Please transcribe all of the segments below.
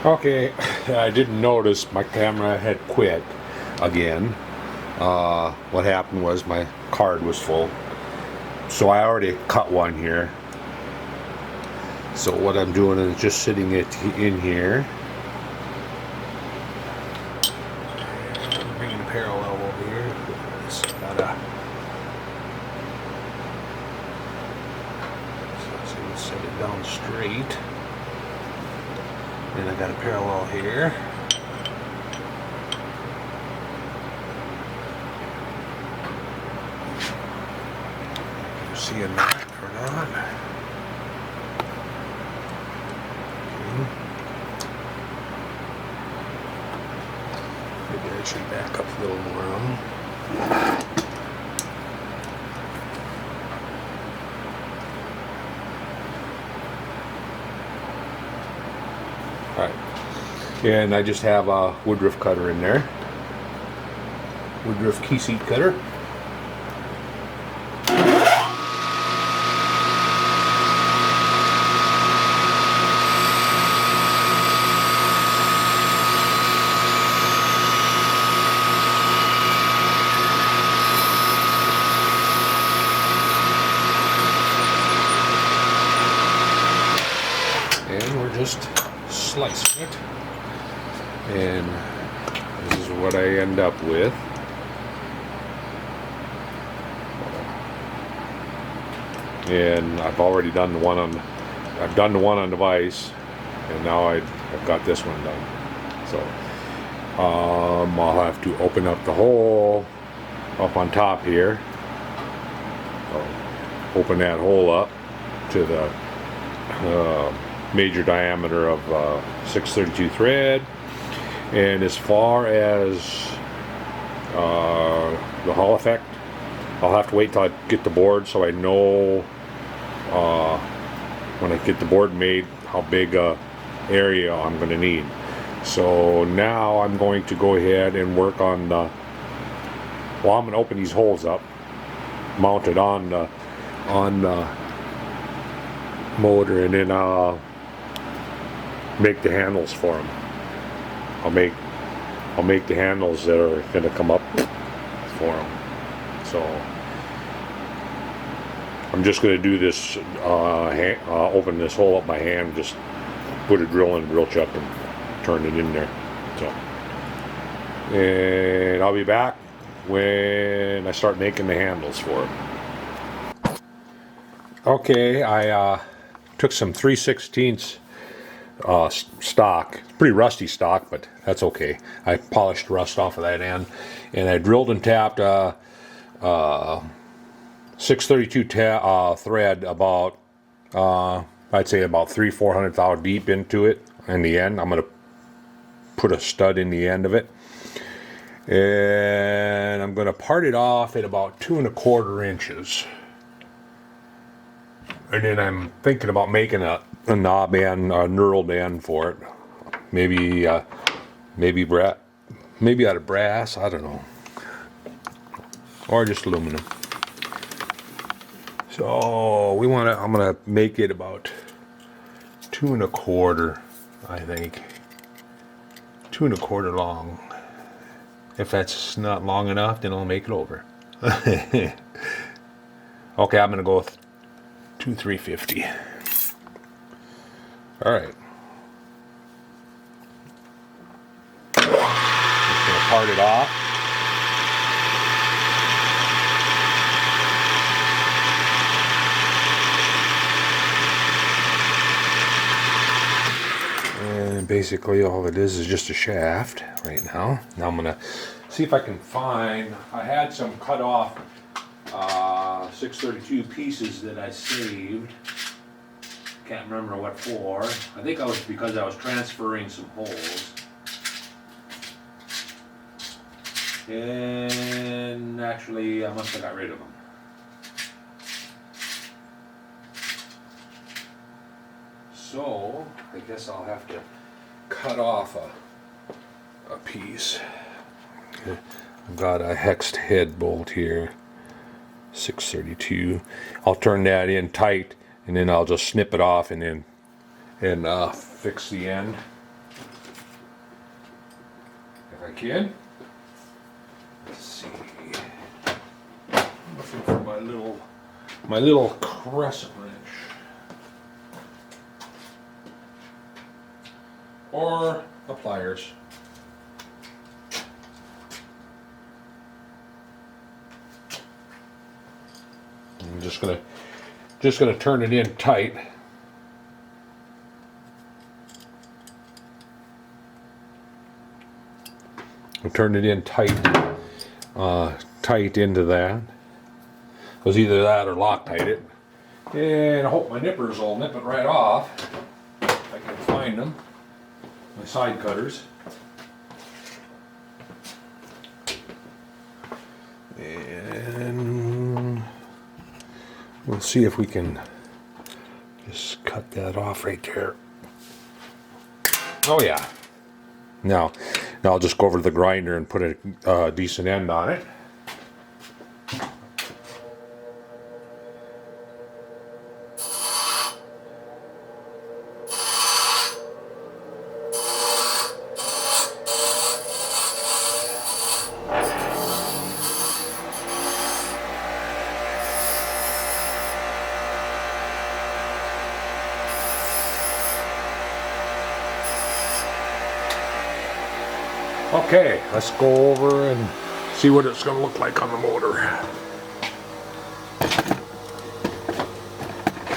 Okay, I didn't notice my camera had quit again. What happened was my card was full. So I already cut one here. So what I'm doing is just sitting it in here. Bringing parallel over here. It's gotta, so set it down straight. Then I got a parallel here. You see a knot or not? Okay. Maybe I should back up a little more. Alright, and I just have a woodruff cutter in there. Woodruff key seat cutter. And we're just slicing it, and this is what I end up with. And I've already done the one on the vise, and now I've got this one done. So I'll have to open up the hole up on top here. I'll open that hole up to the major diameter of 632 thread, and as far as the Hall effect, I'll have to wait till I get the board so I know when I get the board made how big a area I'm going to need. So now I'm going to go ahead and work on the, well, I'm going to open these holes up, mount it on the motor, and then I'll make the handles for them. I'll make the handles that are going to come up for them. So I'm just going to do this, open this hole up by hand, just put a drill in, drill chuck, and turn it in there. So, and I'll be back when I start making the handles for it. Okay, I took some 3/16 stock, pretty rusty stock, but that's okay. I polished rust off of that end, and I drilled and tapped 632 thread about I'd say about 300-400 thou deep into it. In the end, I'm going to put a stud in the end of it, and I'm going to part it off at about 2 1/4 inches. And then I'm thinking about making a knob end, a knurled end for it. Maybe out of brass, I don't know, or just aluminum. So I'm gonna make it about 2 1/4, I think. 2 1/4 long. If that's not long enough, then I'll make it over. Okay, I'm gonna go with 2 3/50. All right. Just gonna part it off. And basically all it is just a shaft right now. Now I'm gonna see if I can find, I had some cut off 632 pieces that I saved. Can't remember what for. I think because I was transferring some holes. And actually I must have got rid of them. So I guess I'll have to cut off a piece. I've got a hexed head bolt here, 632. I'll turn that in tight, and then I'll just snip it off and then fix the end. if I can. Let's see. I'm looking for my little crescent wrench. Or the pliers. I'm just gonna turn it in tight. I'll turn it in tight, tight into that. It was either that or Loctite it. And I hope my nippers will nip it right off. If I can find them. My side cutters. And we'll see if we can just cut that off right there. Oh yeah. Now I'll just go over to the grinder and put a decent end on it. Okay, let's go over and see what it's going to look like on the motor.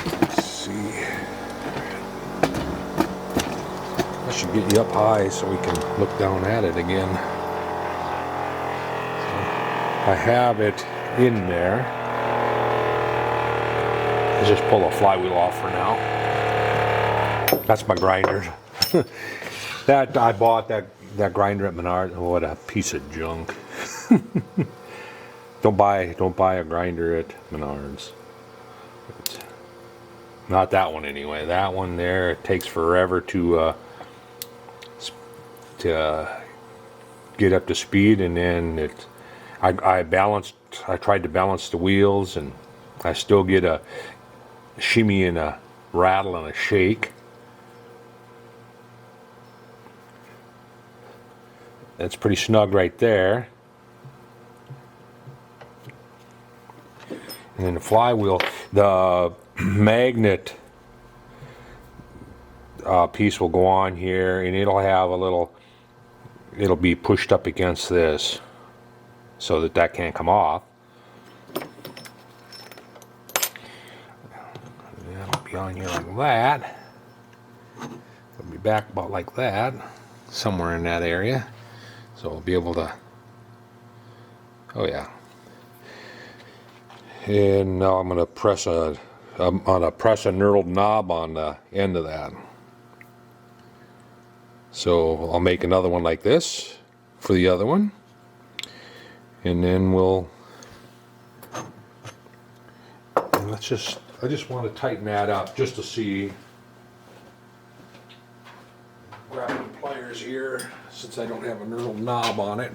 Let's see. That should get you up high so we can look down at it again. I have it in there. Let's just pull the flywheel off for now. That's my grinder. That I bought that grinder at Menards. Oh, what a piece of junk. Don't buy a grinder at Menards. Not that one anyway. That one there, it takes forever to get up to speed, and then I tried to balance the wheels, and I still get a shimmy and a rattle and a shake. That's pretty snug right there. And then the flywheel, the magnet piece will go on here, and it'll have it'll be pushed up against this so that can't come off. That'll be on here like that. It'll be back about like that, somewhere in that area. So I'll be able to, oh yeah. And now I'm gonna press a knurled knob on the end of that. So I'll make another one like this for the other one. And then I just want to tighten that up just to see. Grab the pliers here, since I don't have a knurled knob on it.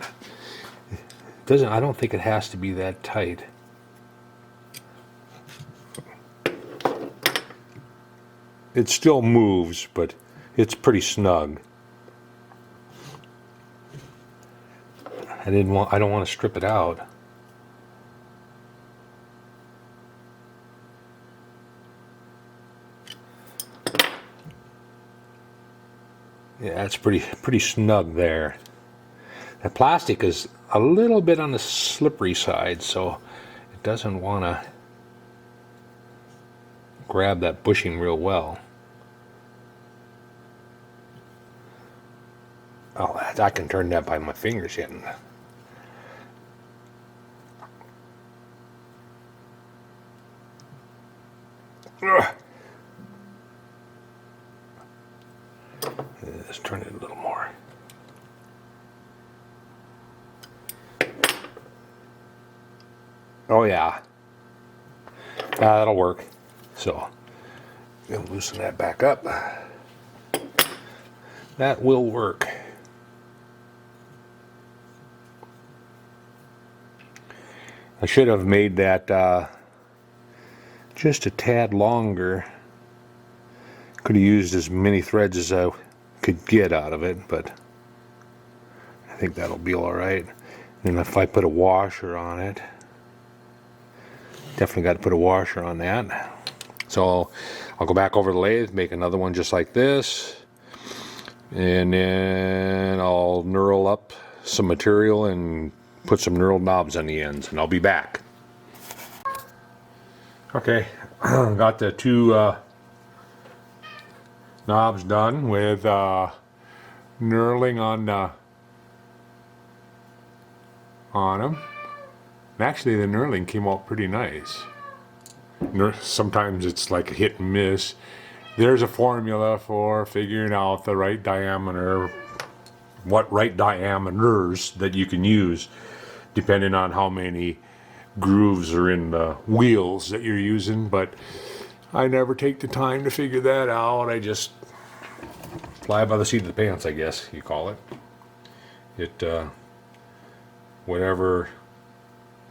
I don't think it has to be that tight. It still moves, but it's pretty snug. I don't want to strip it out. Yeah, it's pretty snug there. The plastic is a little bit on the slippery side, so it doesn't want to grab that bushing real well. Oh, I can turn that by my fingers hitting. Let's turn it a little more. Oh yeah, that'll work. So I'm gonna loosen that back up. That will work. I should have made that just a tad longer. Could have used as many threads as I could get out of it, but I think that'll be all right. And if I put a washer on it, definitely got to put a washer on that. So I'll go back over the lathe, make another one just like this, and then I'll knurl up some material and put some knurled knobs on the ends, and I'll be back. Okay, got the two knobs done with knurling on them. And actually the knurling came out pretty nice. Sometimes it's like a hit and miss. There's a formula for figuring out the right diameter, what right diameters that you can use depending on how many grooves are in the wheels that you're using, but I never take the time to figure that out. I just fly by the seat of the pants, I guess you call it. Whatever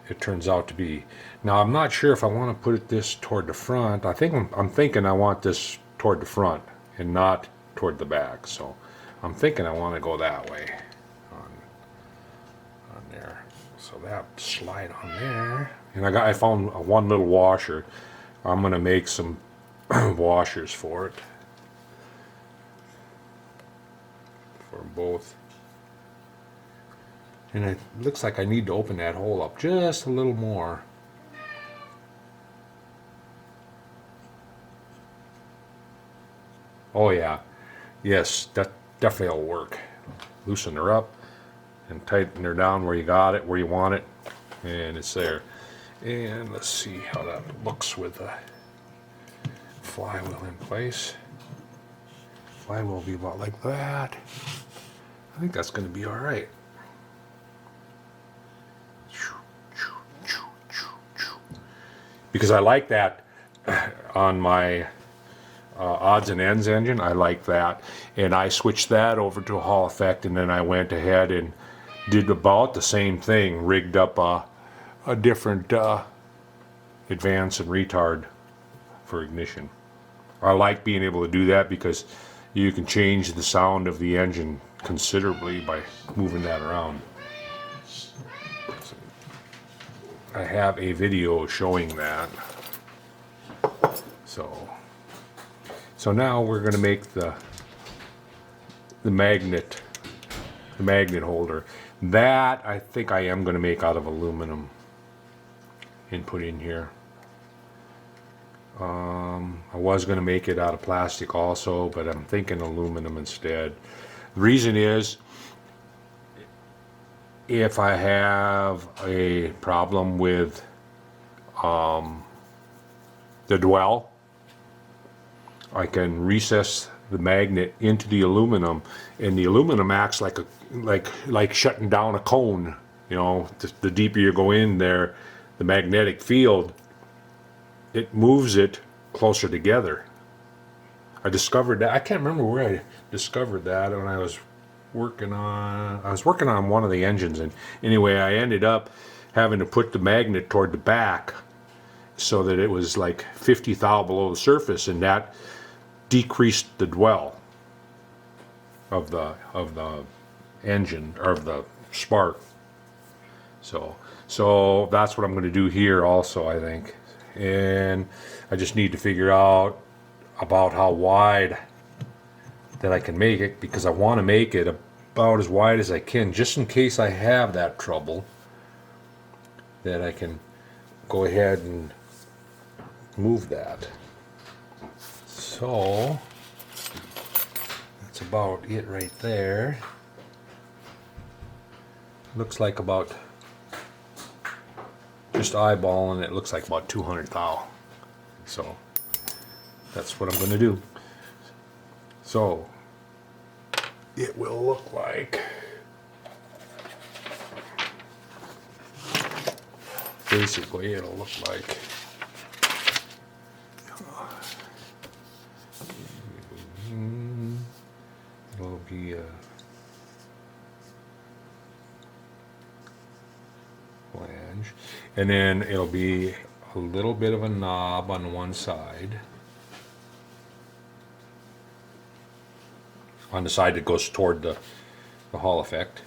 it turns out to be. Now I'm not sure if I want to put this toward the front. I'm thinking I want this toward the front and not toward the back. So I'm thinking I want to go that way on there. So that slide on there. And I found one little washer. I'm gonna make some washers for it. For both. And it looks like I need to open that hole up just a little more. Oh yeah, yes, that definitely will work. Loosen her up and tighten her down where you got it, where you want it, and it's there. And let's see how that looks with the flywheel in place. Flywheel will be about like that. I think that's going to be all right. Because I like that on my odds and ends engine. I like that, and I switched that over to a Hall effect, and then I went ahead and did about the same thing. Rigged up a different advance and retard for ignition. I like being able to do that because you can change the sound of the engine considerably by moving that around. I have a video showing that. So now we're going to make the magnet holder. That I think I am going to make out of aluminum and put in here. I was going to make it out of plastic also, but I'm thinking aluminum instead. The reason is, if I have a problem with the dwell, I can recess the magnet into the aluminum, and the aluminum acts like shutting down a cone. You know, the deeper you go in there, the magnetic field, it moves it closer together. I discovered that. I can't remember where I discovered that when I was working on one of the engines, and anyway I ended up having to put the magnet toward the back so that it was like 50 thou below the surface, and that decreased the dwell of the engine, or of the spark. So that's what I'm going to do here also, I think. And I just need to figure out about how wide that I can make it, because I want to make it about as wide as I can, just in case I have that trouble, that I can go ahead and move that. So that's about it right there. Looks like about, just eyeballing it, looks like about 200 thou. So that's what I'm going to do. So it will look like, basically it'll look like, it'll be a flange, and then it'll be a little bit of a knob on one side, on the side that goes toward the Hall effect,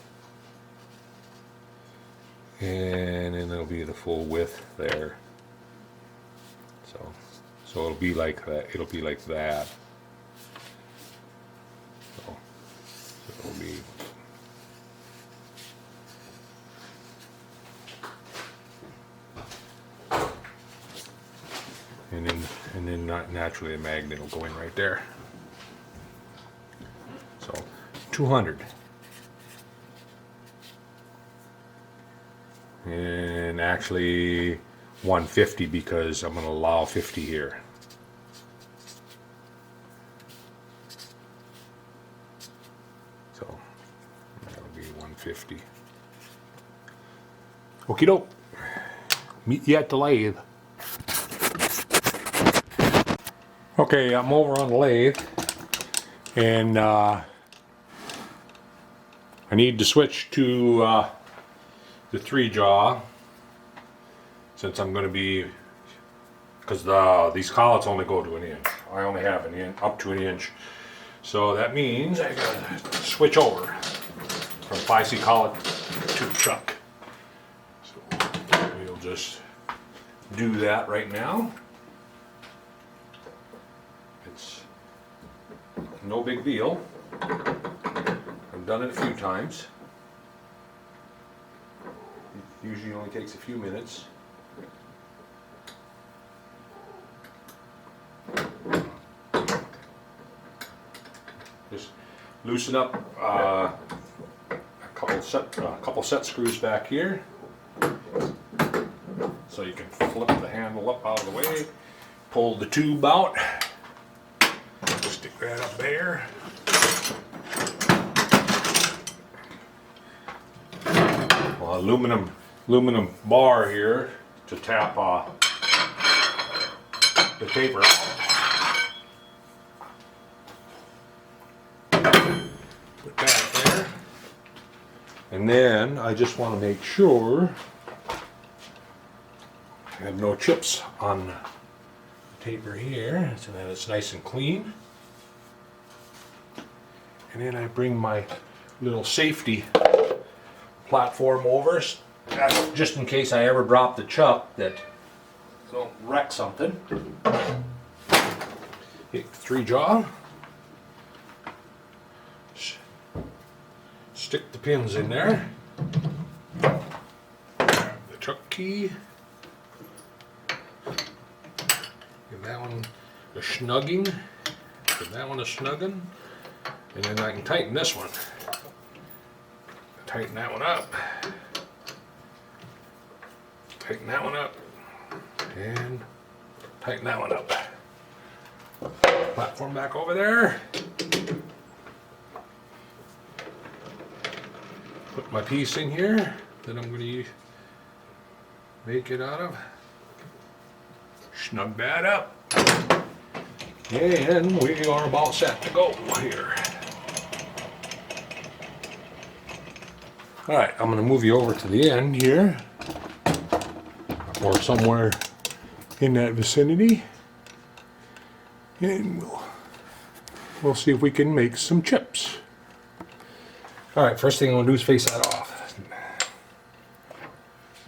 and then it'll be the full width there. So it'll be like that. It'll be like that. So it'll be. And then naturally a magnet will go in right there. So 200. And actually 150 because I'm going to allow 50 here. So that'll be 150. Okie doke. Meet you at the lathe. Okay, I'm over on the lathe, and I need to switch to the 3-jaw, since I'm going to be, because these collets only go to 1 inch. I only have an inch, up to 1 inch. So that means I got to switch over from 5C collet to chuck. So we'll just do that right now. It's no big deal. I've done it a few times. It usually only takes a few minutes. Just loosen up a couple set screws back here, so you can flip the handle up out of the way. Pull the tube out. Stick that up there. Well, aluminum bar here to tap the taper out. Put that there. And then I just want to make sure I have no chips on the taper here, so that it's nice and clean. And then I bring my little safety platform over, just in case I ever drop the chuck, that don't wreck something. Hit the 3-jaw. Stick the pins in there. Grab the chuck key. Give that one a snugging. Give that one a snugging. And then I can tighten this one. Tighten that one up. Tighten that one up. And tighten that one up. Platform back over there. Put my piece in here that I'm going to make it out of. Snug that up. And we are about set to go here. Alright, I'm going to move you over to the end here, or somewhere in that vicinity, and we'll see if we can make some chips. Alright, first thing I'm going to do is face that off.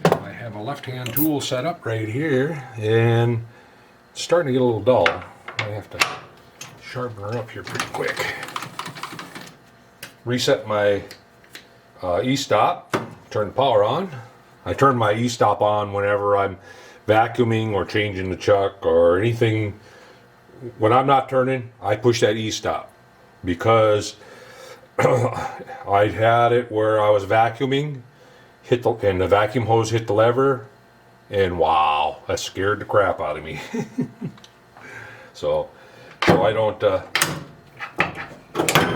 I have a left-hand tool set up right here, and it's starting to get a little dull. I have to sharpen her up here pretty quick. Reset my e-stop, turn the power on. I turn my e-stop on whenever I'm vacuuming or changing the chuck or anything. When I'm not turning, I push that e-stop, because I had it where I was vacuuming, and the vacuum hose hit the lever, and wow, that scared the crap out of me. So I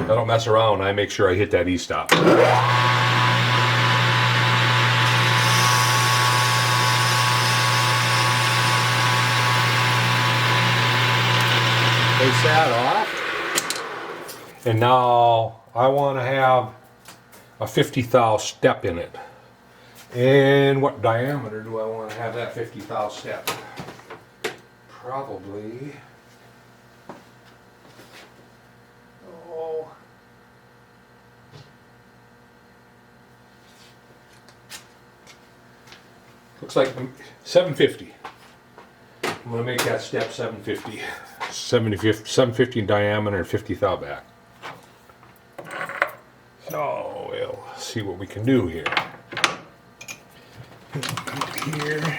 don't mess around. I make sure I hit that e-stop. Take that off. And now I want to have a 50 thou step in it. And what diameter do I want to have that 50 thou step? Probably, looks like 750. I'm going to make that step 750. 750 in diameter and 50 thou back. So we'll see what we can do here. Come up here.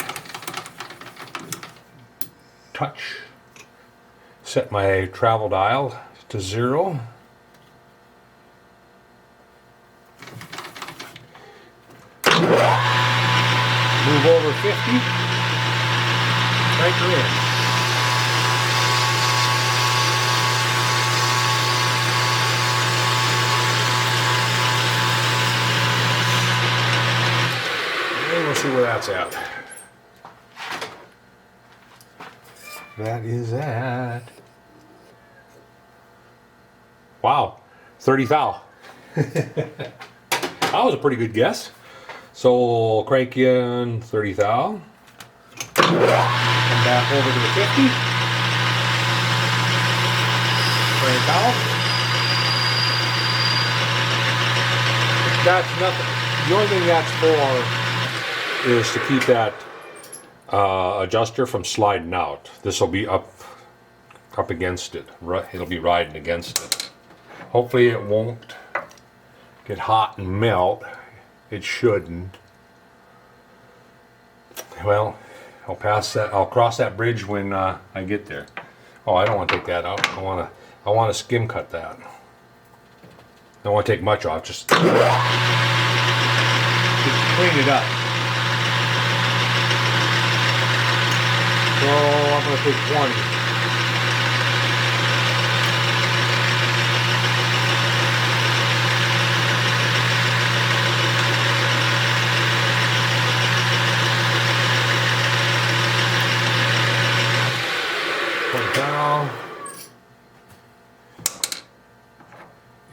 Touch. Set my travel dial to 0. Move over 50. Crank her in. And we'll see where that's at. That is at, wow, 30 thou. That was a pretty good guess. So crank in 30 thou. Come back over to the 50. Crank out. That's nothing. The only thing that's for is to keep that adjuster from sliding out. This will be up against it. It'll be riding against it. Hopefully it won't get hot and melt. It shouldn't. Well, I'll cross that bridge when I get there. Oh, I don't want to take that out. I want to skim cut that. I don't want to take much off. Just clean it up. So I'm going to take 20. Put it down.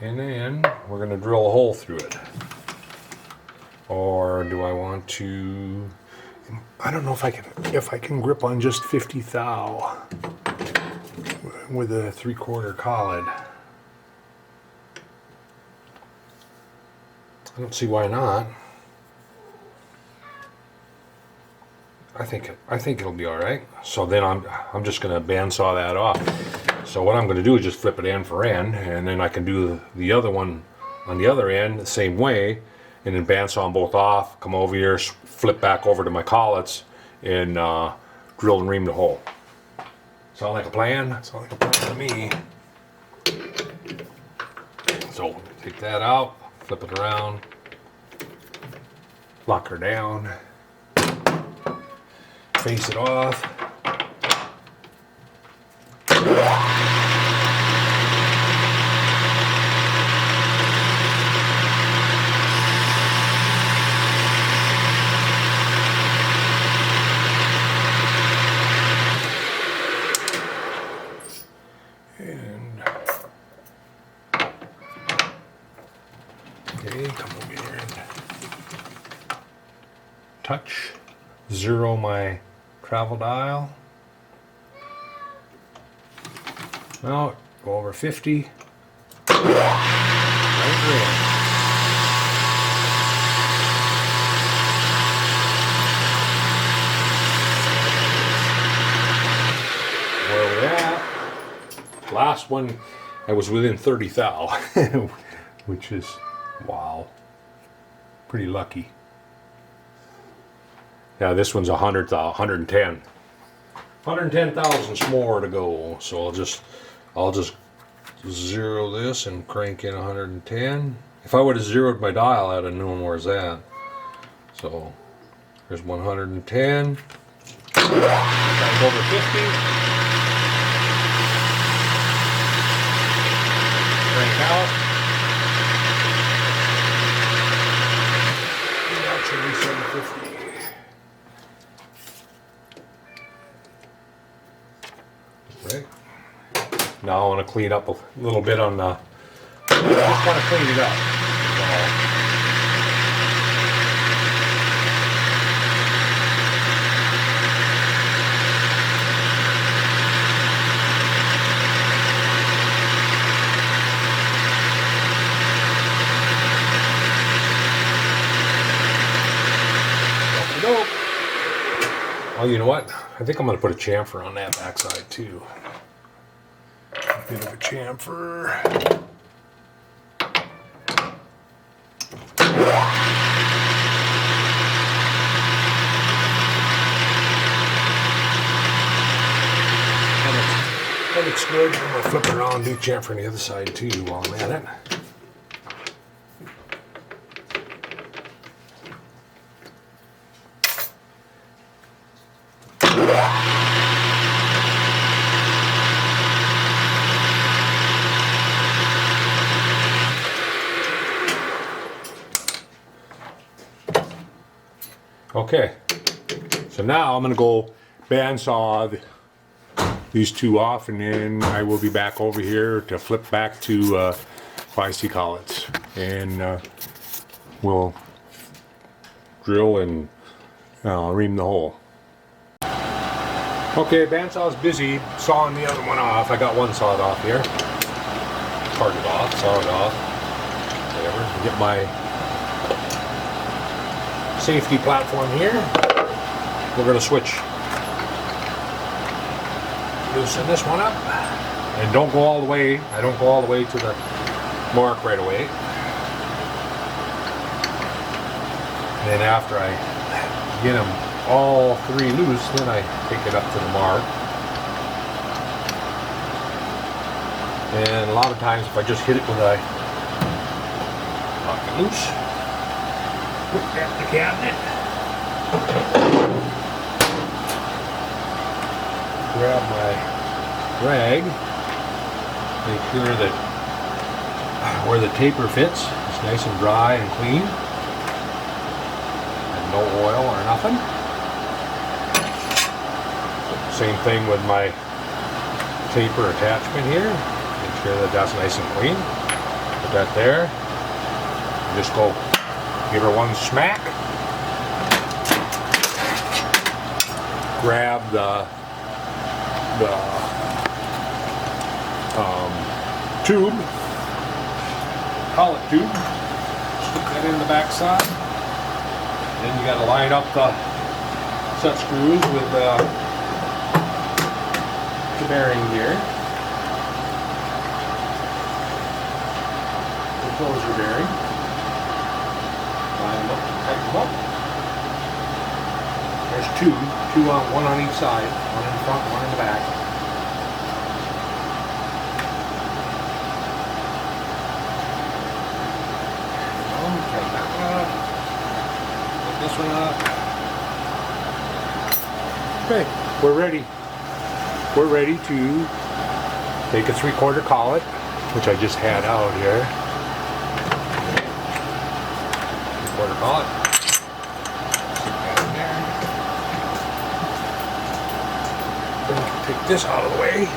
And then we're going to drill a hole through it. Or do I want to... I don't know if I can grip on just 50 thou with a 3/4 collet. I don't see why not. I think it'll be all right. So then I'm just going to bandsaw that off. So what I'm going to do is just flip it end for end, and then I can do the other one on the other end the same way, and then bandsaw them both off, come over here, flip back over to my collets, and drill and ream the hole. Sound like a plan? Sound like a plan to me. So take that out, flip it around, lock her down, face it off. Okay, come over here and touch, 0 my travel dial. Now go over 50. Right there. Where we're at. Last one, I was within 30 thou, which is, wow, pretty lucky. Yeah, this one's 100 thou, 110. 110 thousandths more to go. So I'll just zero this and crank in 110. If I would have zeroed my dial, I'd have known where's that. So there's 110. Crank over 50. Crank out. Actually 750. Right. Now I want to clean up a little bit on the. I just want to clean it up. Nope. Oh, you know what? I think I'm going to put a chamfer on that backside too. A bit of a chamfer. That looks good. I'm going to flip it around and do chamfer on the other side too while I'm at it. Okay, so now I'm going to go bandsaw these two off, and then I will be back over here to flip back to spicy collets, and we'll drill and ream the hole. Okay, bandsaw's busy sawing the other one off. I got one sawed off here. Parted off, sawed off, whatever. Get my safety platform here. We're going to switch. Loosen this one up, and don't go all the way. I don't go all the way to the mark right away. And then after I get them all three loose, then I take it up to the mark. And a lot of times, if I just hit it with a knock it loose, put that in the cabinet. Grab my rag, make sure that where the taper fits is nice and dry and clean, and no oil or nothing. Same thing with my taper attachment here. Make sure that that's nice and clean. Put that there. Just go give her one smack. Grab the tube, collet tube, stick that in the back side. Then you got to line up the set screws with the bearing gear. Close your bearing. Line them up, tighten them up. There's one on each side, one in the front, one in the back. Tighten that one up. Put this one up. Okay, we're ready. We're ready to take a 3/4 collet, which I just had out here. 3/4 collet. Take this out of the way.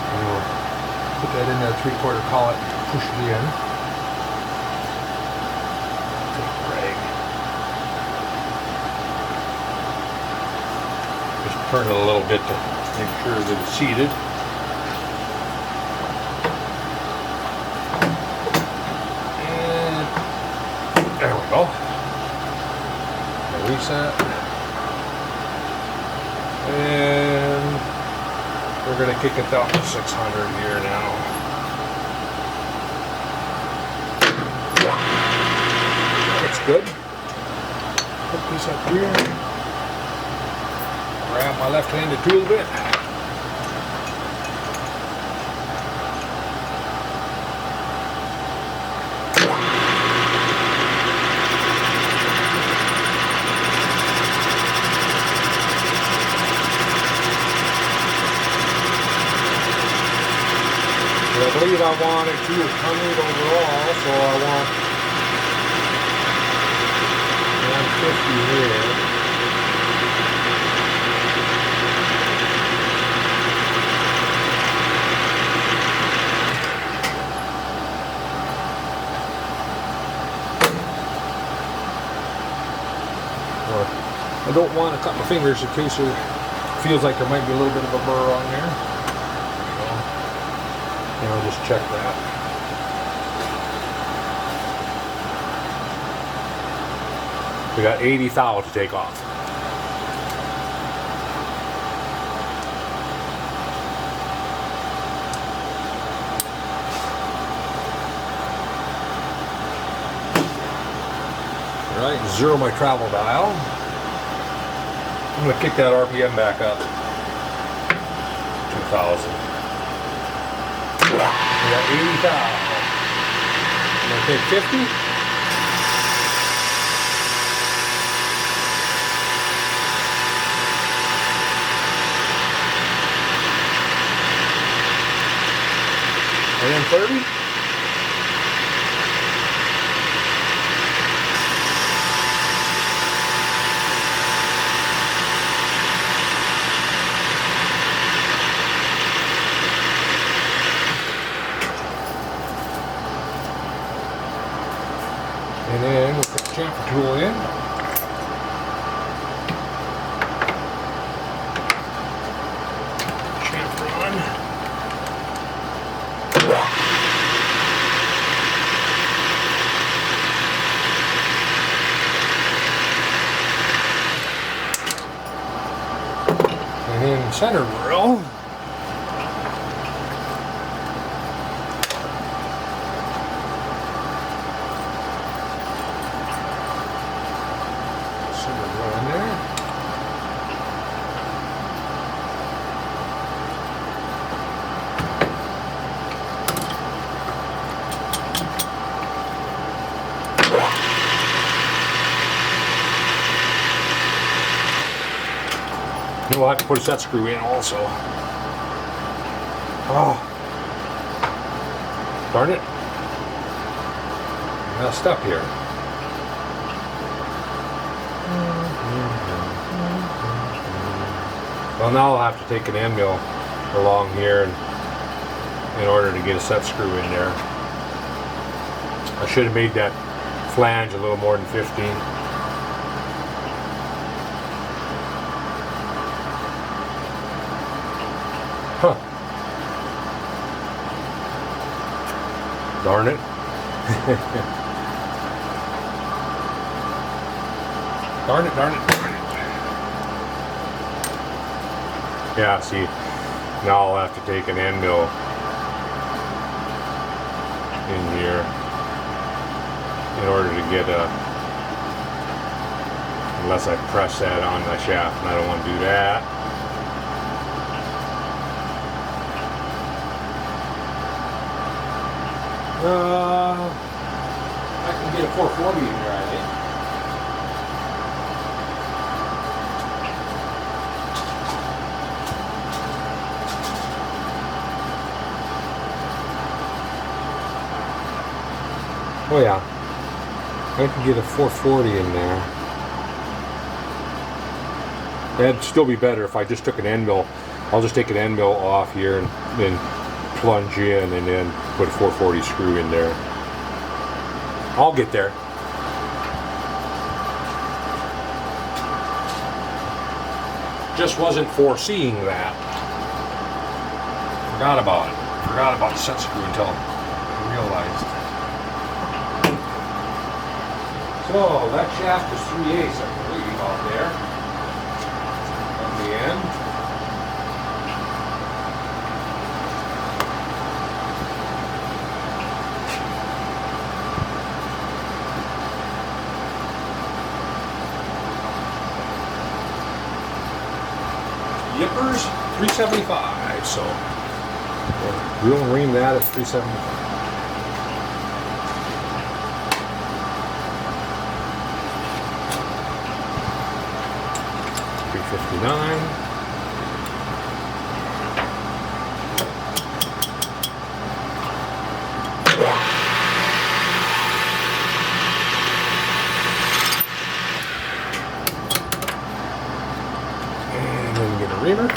And we'll put that in that 3/4 collet, push it in. Take the rag. Just turn it a little bit to make sure that it's seated. There we go. Reset. And we're going to kick it down to 600 here now. Looks good. Put this up here. Grab my left-handed tool bit. I believe I want it 200 overall, so I want 150 here. I don't want to cut my fingers in case it feels like there might be a little bit of a burr on there. I'll just check that. We got 80 thou to take off. Alright, zero my travel dial. I'm going to kick that RPM back up. 2,000. We got 80 thou. I'm going to take 50. And then 30. And then we'll put the chamfer tool in. Chamfer on. And then center whirl. Then we'll have to put a set screw in also. Oh. Darn it. Messed up here. Well, now I'll have to take an end mill along here in order to get a set screw in there. I should have made that flange a little more than 15. Huh. Darn it. Darn it, darn it, darn it. Yeah, see, now I'll have to take an end mill in here in order to get unless I press that on the shaft, and I don't want to do that. I can get a 440 in here, I think. Oh yeah, I can get a 440 in there. That'd still be better if I just took an end mill. I'll just take an end mill off here and then plunge in and then put a 440 screw in there. I'll get there. Just wasn't foreseeing that. Forgot about it. Forgot about the set screw until I realized. So that shaft is 3/8, I believe, out there on the end. Yippers, 375, so we'll ream that at 375. 359. And then get a reamer.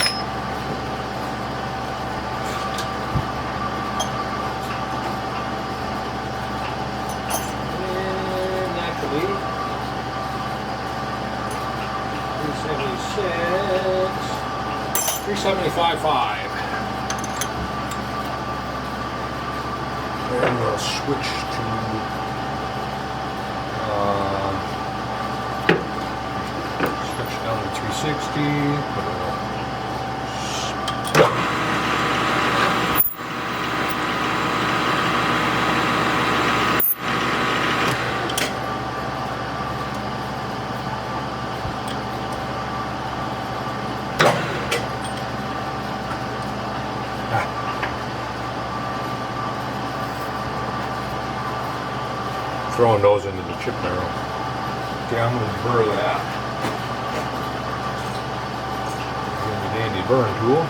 And naturally 375.5. And we'll switch to 60. Throwing those into the chip barrel. Okay, I'm going to burr that. Here's the dandy burring tool.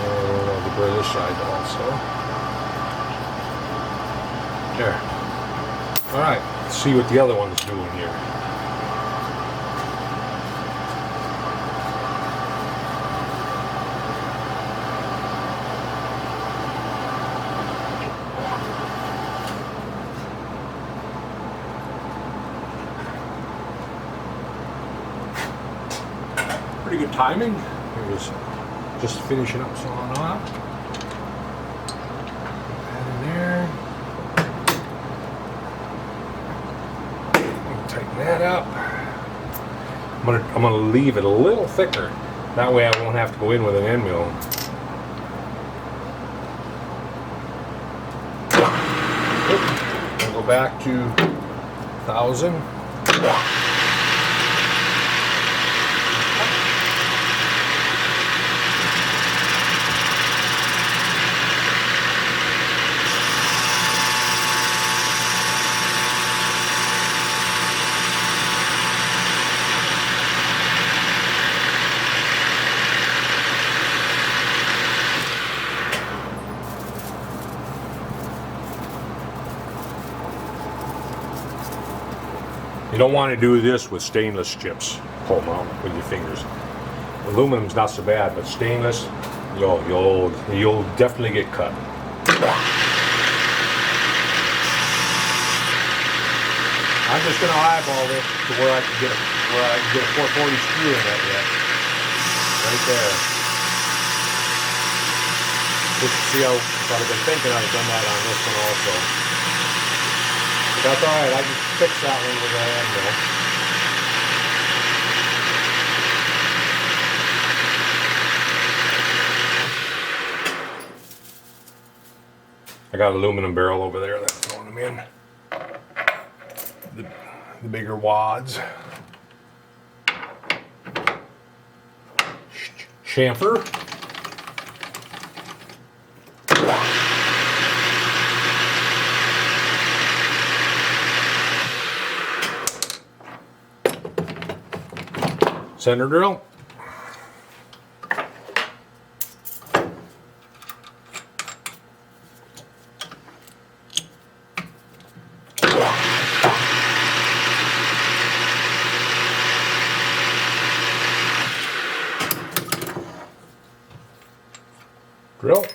And I'll burr this side also. There. Alright, let's see what the other one's doing here. Pretty good timing. It was just finishing up sawing off. Put that in there. Tighten that up. I'm gonna leave it a little thicker. That way I won't have to go in with an end mill. I'll go back to 1,000. You don't want to do this with stainless chips. Pull them out with your fingers. Aluminum's not so bad, but stainless, you'll definitely get cut. I'm just gonna eyeball this to where I can get a 440 screw in that yet. Right there. Just to see how, if I'd have been thinking I'd have done that on this one also. But that's alright, I can fix that one with a hand mill. I got an aluminum barrel over there that's throwing them in. The bigger wads. Chamfer. Center drill. Drill.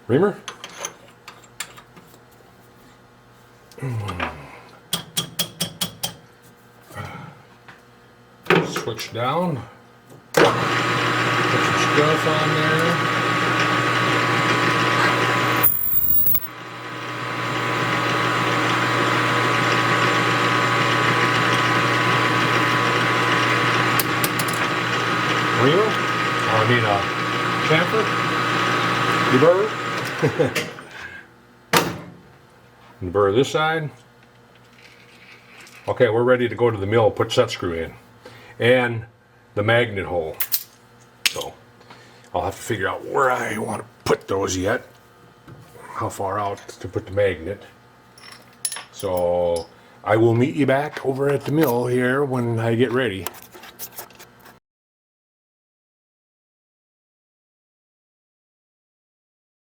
Reamer. Switch down. Put some stuff on there. Reamer? I mean chamfer? Deburr? Deburr this side. Okay, we're ready to go to the mill, put set screw in. And the magnet hole. So I'll have to figure out where I want to put those yet. How far out to put the magnet. So I will meet you back over at the mill here when I get ready.